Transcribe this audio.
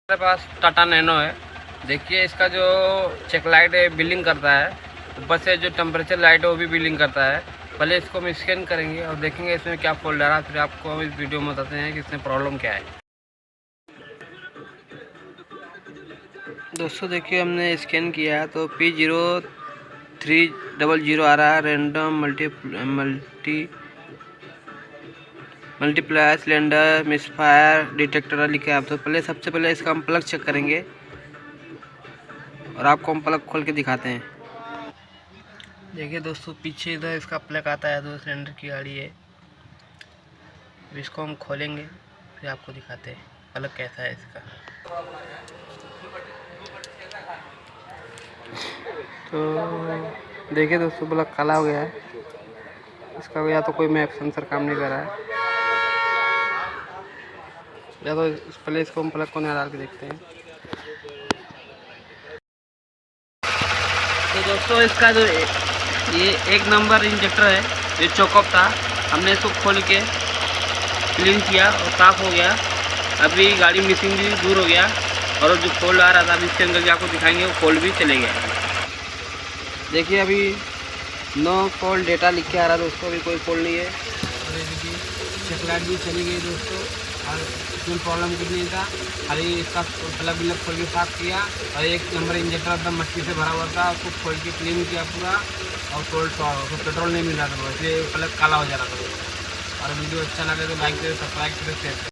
मेरे पास टाटा नैनो है। देखिए इसका जो चेक लाइट है बिलिंग करता है, ऊपर से जो टेम्परेचर लाइट है वो भी बिलिंग करता है। पहले इसको हम स्कैन करेंगे और देखेंगे इसमें क्या फॉल्ट आ रहा है, फिर आपको हम इस वीडियो में बताते हैं कि इसमें प्रॉब्लम क्या है। दोस्तों देखिए हमने स्कैन किया है तो P0300 आ रहा है, random multiply cylinder misfire detector लिखा है। आप तो सबसे पहले इसका हम प्लग चेक करेंगे और आपको हम प्लग खोल के दिखाते हैं। देखिए दोस्तों पीछे इधर इसका प्लग आता है, 2 सिलेंडर की गाड़ी है। इसको हम खोलेंगे फिर आपको दिखाते हैं प्लग कैसा है इसका। तो देखिए दोस्तों प्लग काला हो गया है इसका, या तो कोई मैप सेंसर काम नहीं कर रहा है, या तो पहले इसको हम प्लग को नया डाल के देखते हैं। तो दोस्तों इसका जो ये 1 नंबर इंजेक्टर है, ये चौकअप था, हमने इसको खोल के क्लीन किया और साफ़ हो गया। अभी गाड़ी मिसिंग भी दूर हो गया और जो फोल्ड आ रहा था अभी इसके अंदर भी आपको दिखाएंगे, वो फोल्ड भी चले गया। देखिए अभी नो फोल्ड डेटा लिख के आ रहा है दोस्तों, अभी कोई फोल्ड नहीं है। और ये देखिए चेक लाइट भी चली गई दोस्तों, और इसमें प्रॉब्लम कुछ नहीं था, खाली इसका प्लग विलग खोल के साफ किया और 1 नंबर इंजेक्टर एकदम मट्टी से भरा हुआ था, उसको खोल के क्लीन किया पूरा, और उसको पेट्रोल नहीं मिल रहा था, इसलिए प्लग काला हो जा रहा था। और वीडियो अच्छा लगे तो लाइक करें, सब्सक्राइब करें, शेयर करें।